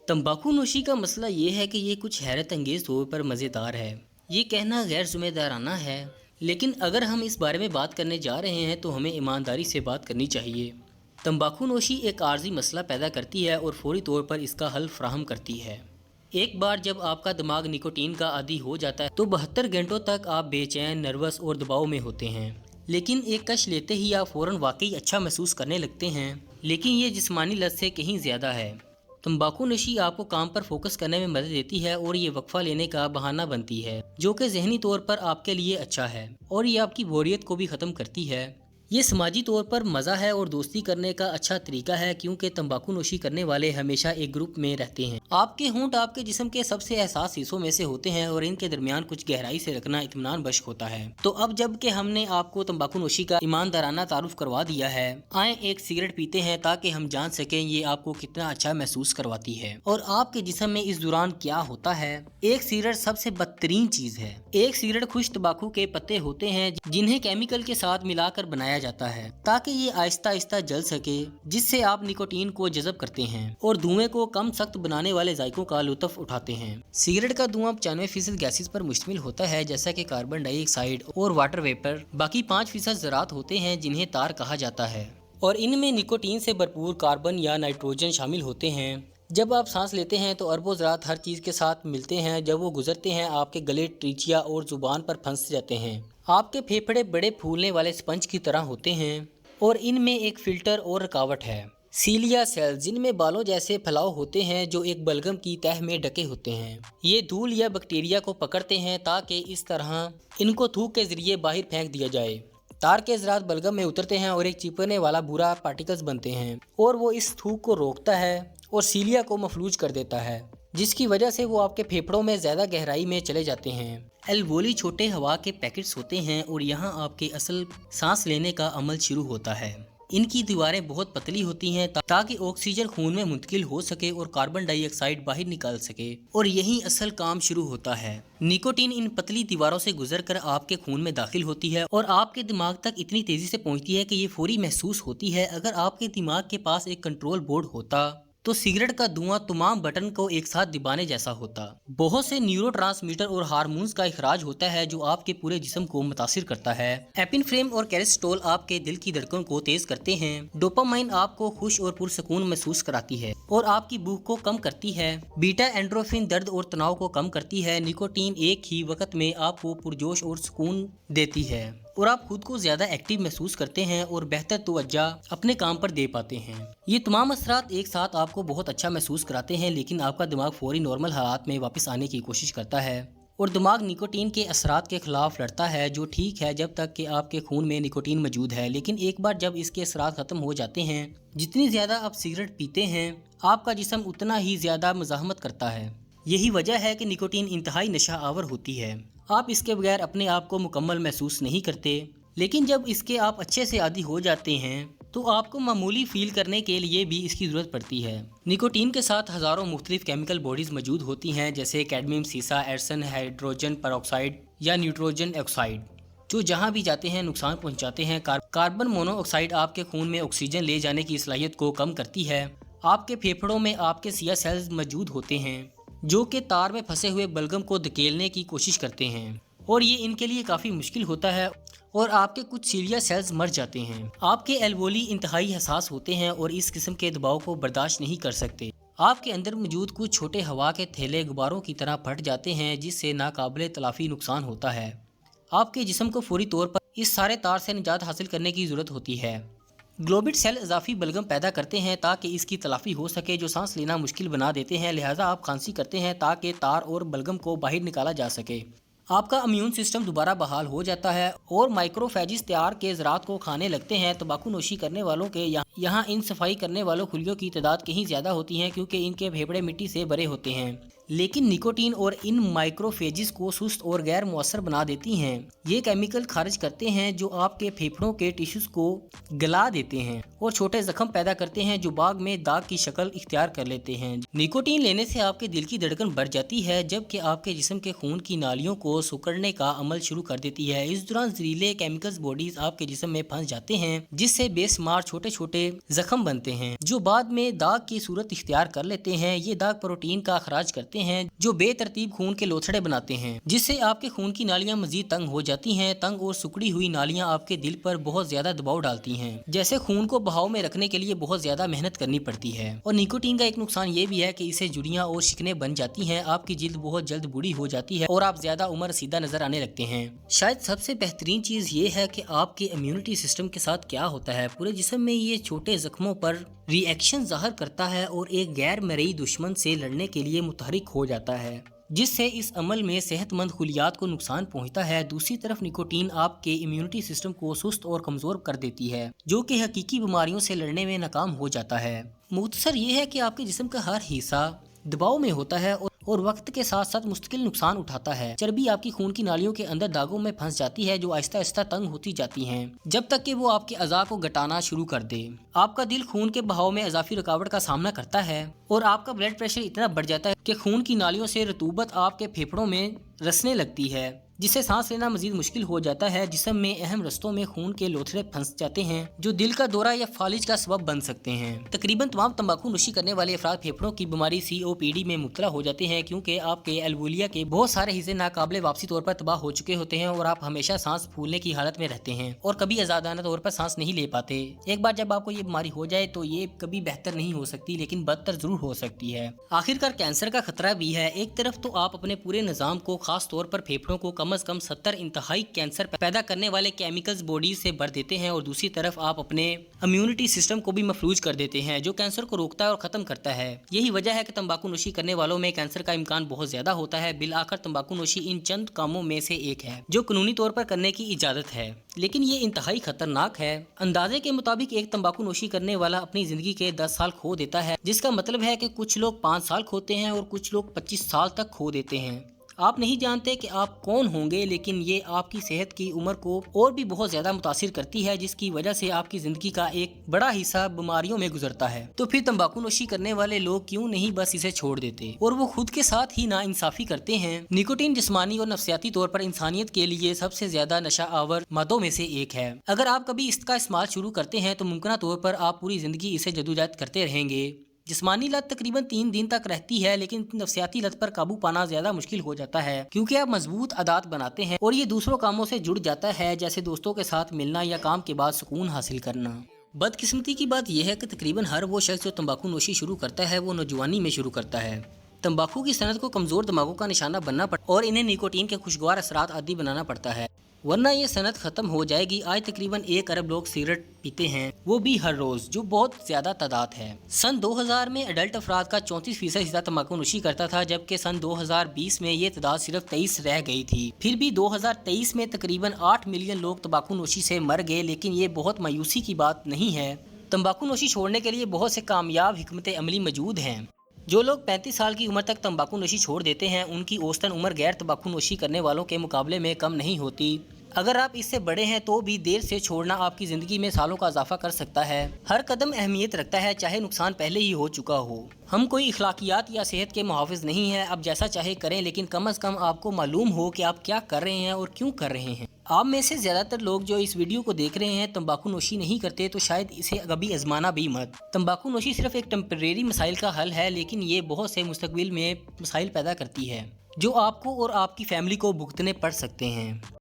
तंबाकू नोशी का मसला ये है कि ये कुछ हैरत अंगेज़ तौर पर मज़ेदार है। ये कहना गैर ज़िम्मेदाराना है, लेकिन अगर हम इस बारे में बात करने जा रहे हैं तो हमें ईमानदारी से बात करनी चाहिए। तंबाकू नोशी एक आर्जी मसला पैदा करती है और फौरी तौर पर इसका हल फ्राहम करती है। एक बार जब आपका दिमाग निकोटीन का आदी हो जाता है तो 72 घंटों तक आप बेचैन, नर्वस और दबाव में होते हैं। लेकिन एक कश लेते ही आप फ़ौरन वाकई अच्छा महसूस करने लगते हैं। लेकिन ये जिस्मानी लत से कहीं ज़्यादा है। तंबाकू नशी आपको काम पर फोकस करने में मदद देती है और ये वक्फा लेने का बहाना बनती है, जो कि जहनी तौर पर आपके लिए अच्छा है, और ये आपकी बोरियत को भी ख़त्म करती है। ये समाजी तौर पर मज़ा है और दोस्ती करने का अच्छा तरीका है, क्योंकि तंबाकू नोशी करने वाले हमेशा एक ग्रुप में रहते हैं। आपके होंठ आपके जिस्म के सबसे एहसास हिस्सों में से होते हैं और इनके दरमियान कुछ गहराई से रखना इत्मीनान बख्श होता है। तो अब जब कि हमने आपको तंबाकू नोशी का ईमानदाराना तारुफ करवा दिया है, आए एक सिगरेट पीते हैं ताकि हम जान सकें ये आपको कितना अच्छा महसूस करवाती है और आपके जिस्म में इस दौरान क्या होता है। एक सिगरेट सबसे बदतरीन चीज है। एक सिगरेट खुश तंबाकू के पत्ते होते हैं जिन्हें केमिकल के साथ मिलाकर बनाया जाता है ताकि ये आहिस्ता आहिस्ता जल सके, जिससे आप निकोटीन को जज़ब करते हैं और धुएं को कम सख्त बनाने वाले जायकों का लुत्फ उठाते हैं। सिगरेट का धुआं 95% गैसेस पर मुश्तमिल होता है, जैसा कि कार्बन डाइऑक्साइड और वाटर वेपर। बाकी 5% ज़रात होते हैं जिन्हें तार कहा जाता है, और इनमें निकोटीन से भरपूर कार्बन या नाइट्रोजन शामिल होते हैं। जब आप सांस लेते हैं तो अरबों ज़रात हर चीज़ के साथ मिलते हैं। जब वो गुजरते हैं आपके गले, ट्रीचिया और जुबान पर फंस जाते हैं। आपके फेफड़े बड़े फूलने वाले स्पंज की तरह होते हैं और इनमें एक फ़िल्टर और रुकावट है। सीलिया सेल्स, जिनमें बालों जैसे फैलाव होते हैं जो एक बलगम की तह में ढके होते हैं, ये धूल या बैक्टीरिया को पकड़ते हैं ताकि इस तरह इनको थूक के ज़रिए बाहर फेंक दिया जाए। तार के ज़रात बलगम में उतरते हैं और एक चिपकने वाला भूरा पार्टिकल्स बनते हैं, और वो इस थूक को रोकता है और सीलिया को मफलूज कर देता है, जिसकी वजह से वो आपके फेफड़ों में ज़्यादा गहराई में चले जाते हैं। एल्वोली छोटे हवा के पैकेट्स होते हैं और यहाँ आपके असल सांस लेने का अमल शुरू होता है। इनकी दीवारें बहुत पतली होती हैं ताकि ऑक्सीजन खून में मुंतकिल हो सके और कार्बन डाइऑक्साइड बाहर निकाल सके, और यही असल काम शुरू होता है। निकोटीन इन पतली दीवारों से गुजरकर आपके खून में दाखिल होती है और आपके दिमाग तक इतनी तेजी से पहुंचती है कि ये फौरी महसूस होती है। अगर आपके दिमाग के पास एक कंट्रोल बोर्ड होता तो सिगरेट का धुआं तमाम बटन को एक साथ दबाने जैसा होता। बहुत से न्यूरोट्रांसमीटर और हार्मोन्स का इखराज होता है जो आपके पूरे जिस्म को मुतासिर करता है। एपिनेफ्रेन और कोलेस्ट्रॉल आपके दिल की धड़कन को तेज करते हैं। डोपामाइन आपको खुश और पुरसकून महसूस कराती है और आपकी भूख को कम करती है। बीटा एंड्रोफिन दर्द और तनाव को कम करती है। निकोटीन एक ही वक्त में आपको पुरजोश और सुकून देती है और आप खुद को ज्यादा एक्टिव महसूस करते हैं और बेहतर तवज्जो अपने काम पर दे पाते हैं। ये तमाम असरात एक साथ आपको बहुत अच्छा महसूस कराते हैं, लेकिन आपका दिमाग फौरी नॉर्मल हालात में वापस आने की कोशिश करता है और दिमाग निकोटीन के असरात के खिलाफ लड़ता है, जो ठीक है जब तक कि आपके खून में निकोटीन मौजूद है। लेकिन एक बार जब इसके असरात खत्म हो जाते हैं, जितनी ज्यादा आप सिगरेट पीते हैं आपका जिस्म उतना ही ज्यादा मज़ाहमत करता है। यही वजह है कि निकोटीन इंतहाई नशा आवर होती है। आप इसके बगैर अपने आप को मुकम्मल महसूस नहीं करते, लेकिन जब इसके आप अच्छे से आदी हो जाते हैं तो आपको मामूली फील करने के लिए भी इसकी ज़रूरत पड़ती है। निकोटीन के साथ हज़ारों मुख्तलिफ केमिकल बॉडीज़ मौजूद होती हैं, जैसे कैडमियम, सीसा, एर्सन, हाइड्रोजन पेरोक्साइड या नाइट्रोजन ऑक्साइड, जो जहाँ भी जाते हैं नुकसान पहुँचाते हैं। कार्बन मोनोऑक्साइड आपके खून में ऑक्सीजन ले जाने की सलाहियत को कम करती है। आपके फेफड़ों में आपके सिया सेल्स मौजूद होते हैं जो कि तार में फंसे हुए बलगम को धकेलने की कोशिश करते हैं, और ये इनके लिए काफ़ी मुश्किल होता है और आपके कुछ सीलिया सेल्स मर जाते हैं। आपके एल्वोली इंतहाई हसास होते हैं और इस किस्म के दबाव को बर्दाश्त नहीं कर सकते। आपके अंदर मौजूद कुछ छोटे हवा के थैले गुब्बारों की तरह फट जाते हैं, जिससे नाकाबिले तलाफी नुकसान होता है। आपके जिस्म को फौरी तौर पर इस सारे तार से निजात हासिल करने की ज़रूरत होती है। ग्लोबिट सेल इजाफी बलगम पैदा करते हैं ताकि इसकी तलाफी हो सके, जो सांस लेना मुश्किल बना देते हैं। लिहाजा आप खांसी करते हैं ताकि तार और बलगम को बाहर निकाला जा सके। आपका इम्यून सिस्टम दोबारा बहाल हो जाता है और माइक्रोफेजिस तैयार के ज़रात को खाने लगते हैं। तंबाकू नोशी करने वालों के यहाँ इन सफाई करने वालों खुलियों की तादाद कहीं ज़्यादा होती है, क्योंकि इनके फेफड़े मिट्टी से भरे होते हैं। लेकिन निकोटीन और इन माइक्रोफेजिस को सुस्त और गैर मुअस्सर बना देती हैं। ये केमिकल खारिज करते हैं जो आपके फेफड़ों के टिश्यूज को गला देते हैं और छोटे जख्म पैदा करते हैं जो बाद में दाग की शक्ल इख्तियार कर लेते हैं। निकोटीन लेने से आपके दिल की धड़कन बढ़ जाती है, जबकि आपके जिस्म के खून की नालियों को सिकुड़ने का अमल शुरू कर देती है। इस दौरान जहरीले केमिकल्स बॉडीज आपके जिस्म में फंस जाते हैं, जिससे बेशुमार छोटे छोटे जख्म बनते हैं जो बाद में दाग की सूरत इख्तियार कर लेते हैं। ये दाग प्रोटीन का अखराज करते हैं जो बेतरतीब खून के लोथड़े बनाते हैं, जिससे आपके खून की नालियां मजीद तंग हो जाती हैं। तंग और सिकुड़ी हुई नालियां आपके दिल पर बहुत ज्यादा दबाव डालती हैं, जैसे खून को बहाव में रखने के लिए बहुत ज्यादा मेहनत करनी पड़ती है। और निकोटीन का एक नुकसान ये भी है कि इससे झुर्रियां और शिकने बन जाती हैं, आपकी जिल्द बहुत जल्द बूढ़ी हो जाती है और आप ज्यादा उम्र सीधा नजर आने लगते हैं। शायद सबसे बेहतरीन चीज ये है कि आपके इम्यूनिटी सिस्टम के साथ क्या होता है। पूरे जिस्म में ये छोटे जख्मों पर रिएक्शन जाहिर करता है और एक गैर मरई दुश्मन से लड़ने के लिए मुतहरिक हो जाता है, जिससे इस अमल में सेहतमंद खुलियात को नुकसान पहुंचता है। दूसरी तरफ निकोटीन आपके इम्यूनिटी सिस्टम को सुस्त और कमजोर कर देती है, जो कि हकीकी बीमारियों से लड़ने में नाकाम हो जाता है। मुख्तसर ये है कि आपके जिस्म का हर हिस्सा दबाव में होता है और वक्त के साथ साथ मुस्तकिल नुकसान उठाता है। चर्बी आपकी खून की नालियों के अंदर दागों में फंस जाती है जो आहिस्ता आहिस्ता तंग होती जाती हैं, जब तक कि वो आपके अज़ा को घटाना शुरू कर दे। आपका दिल खून के बहाव में इजाफी रुकावट का सामना करता है और आपका ब्लड प्रेशर इतना बढ़ जाता है कि खून की नालियों से रतूबत आपके फेफड़ों में रसने लगती है, जिससे सांस लेना मजीद मुश्किल हो जाता है। जिस्म में अहम रस्तों में खून के लोथड़े फंस जाते हैं जो दिल का दौरा या फालिज का सबब बन सकते हैं। तकरीबन तमाम तंबाकू नोशी करने वाले अफराद फेफड़ों की बीमारी COPD में मुब्तला हो जाते हैं, क्योंकि आपके एल्वोलिया के बहुत सारे हिस्से नाकाबिले वापसी तौर पर तबाह हो चुके होते हैं और आप हमेशा सांस फूलने की हालत में रहते हैं और कभी आजादाना तौर पर सांस नहीं ले पाते। एक बार जब आपको ये बीमारी हो जाए तो ये कभी बेहतर नहीं हो सकती, लेकिन बदतर जरूर हो सकती है। आखिरकार कैंसर का खतरा भी है। एक तरफ तो आप अपने पूरे निजाम को, खास तौर पर फेफड़ों को कम से कम 70 इंतहाई कैंसर पैदा करने वाले केमिकल्स बॉडी से भर देते हैं और दूसरी तरफ आप अपने इम्यूनिटी सिस्टम को भी मफलूज कर देते हैं जो कैंसर को रोकता है और खत्म करता है। यही वजह है कि तंबाकू नोशी करने वालों में कैंसर का इम्कान बहुत ज्यादा होता है। बिलाखिर तंबाकू नोशी इन चंद कामों में से एक है जो कानूनी तौर पर करने की इजाजत है, लेकिन ये इंतहाई खतरनाक है। अंदाजे के मुताबिक एक तंबाकू नोशी करने वाला अपनी जिंदगी के 10 साल खो देता है, जिसका मतलब है कि कुछ लोग 5 साल खोते हैं और कुछ लोग 25 साल तक खो देते हैं। आप नहीं जानते कि आप कौन होंगे, लेकिन ये आपकी सेहत की उम्र को और भी बहुत ज्यादा मुतासिर करती है, जिसकी वजह से आपकी जिंदगी का एक बड़ा हिस्सा बीमारियों में गुजरता है। तो फिर तंबाकू नोशी करने वाले लोग क्यों नहीं बस इसे छोड़ देते और वो खुद के साथ ही नाइंसाफी करते हैं। निकोटीन जिस्मानी और नफ्सियाती तौर पर इंसानियत के लिए सबसे ज्यादा नशा आवर मादों में से एक है। अगर आप कभी इसका इस्तेमाल शुरू करते हैं तो मुमकिन तौर पर आप पूरी जिंदगी इसे जदोजहद करते रहेंगे। जिस्मानी लत तकरीबन 3 दिन तक रहती है, लेकिन नफ्सियाती लत पर काबू पाना ज्यादा मुश्किल हो जाता है, क्योंकि आप मजबूत आदत बनाते हैं और ये दूसरों कामों से जुड़ जाता है, जैसे दोस्तों के साथ मिलना या काम के बाद सुकून हासिल करना। बदकिस्मती की बात यह है कि तकरीबन हर वो शख्स जो तंबाकू नोशी शुरू करता है वो नौजवानी में शुरू करता है। तंबाकू की सनत को कमजोर दिमागों का निशाना बनना पड़ता और इन्हें निकोटीन के खुशगवार असरात आदि बनाना पड़ता है, वरना ये सनत खत्म हो जाएगी। आज तकरीबन 1 अरब लोग सिगरेट पीते हैं, वो भी हर रोज, जो बहुत ज्यादा तादाद है। सन 2000 में अडल्ट अफराद का 34% हिस्सा तंबाकू नोशी करता था, जबकि सन 2020 में ये तादाद सिर्फ 23 रह गई थी। फिर भी 2023 में तकरीबन 8 मिलियन लोग तंबाकू नोशी से मर गए, लेकिन ये बहुत मायूसी की बात नहीं है। तंबाकू नोशी छोड़ने के लिए बहुत से कामयाब हिकमत अमली मौजूद हैं। जो लोग 35 साल की उम्र तक तंबाकू नोशी छोड़ देते हैं, उनकी औसतन उम्र गैर तंबाकू नोशी करने वालों के मुकाबले में कम नहीं होती। अगर आप इससे बड़े हैं तो भी देर से छोड़ना आपकी ज़िंदगी में सालों का इजाफा कर सकता है। हर कदम अहमियत रखता है, चाहे नुकसान पहले ही हो चुका हो। हम कोई इखलाकियात या सेहत के मुहाफिज नहीं हैं, आप जैसा चाहे करें, लेकिन कम से कम आपको मालूम हो कि आप क्या कर रहे हैं और क्यों कर रहे हैं। आप में से ज़्यादातर लोग जो इस वीडियो को देख रहे हैं तंबाकू नोशी नहीं करते, तो शायद इसे कभी आजमाना भी मत। तंबाकू नोशी सिर्फ एक टेम्परेरी मसाइल का हल है, लेकिन ये बहुत से मुस्तकबिल में मसाइल पैदा करती है जो आपको और आपकी फैमिली को भुगतने पड़ सकते हैं।